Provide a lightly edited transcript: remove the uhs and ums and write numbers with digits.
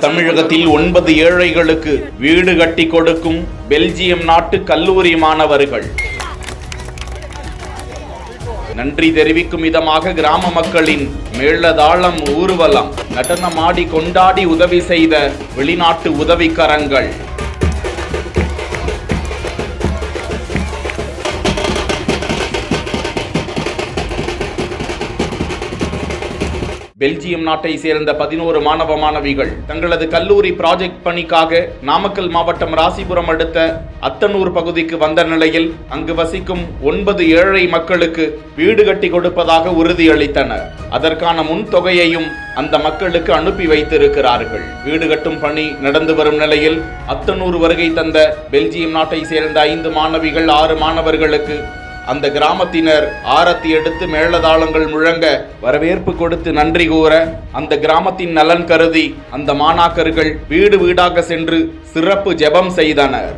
தமிழகத்தில் 9 ஏழைகளுக்கு வீடு கட்டி கொடுக்கும் பெல்ஜியம் நாட்டு கல்லூரி மாணவர்கள். நன்றி தெரிவிக்கும் விதமாக கிராம மக்களின் மேளதாளம் ஊர்வலம், நடனமாடி கொண்டாடி உதவி செய்த வெளிநாட்டு உதவிக்கரங்கள். பெல்ஜியம் நாட்டை சேர்ந்த 11 மாணவ மாணவிகள் தங்களது கல்லூரி ப்ராஜெக்ட் பணிக்காக நாமக்கல் மாவட்டம் ராசிபுரம் அடுத்த அத்தனூர் பகுதிக்கு வந்த நிலையில் அங்கு வசிக்கும் 9 ஏழை மக்களுக்கு வீடு கட்டி கொடுப்பதாக உறுதியளித்தனர். அதற்கான முன் தொகையையும் அந்த மக்களுக்கு அனுப்பி வைத்திருக்கிறார்கள். வீடு கட்டும் பணி நடந்து வரும் நிலையில் அத்தனூர் வருகை தந்த பெல்ஜியம் நாட்டை சேர்ந்த 5 மாணவிகள் 6 மாணவர்களுக்கு அந்த கிராமத்தினர் ஆரத்தி எடுத்து மேளதாளங்கள் முழங்க வரவேற்பு கொடுத்து நன்றி கூற, அந்த கிராமத்தின் நலன் கருதி அந்த மாணாக்கர்கள் வீடு வீடாக சென்று சிறப்பு ஜெபம் செய்தனர்.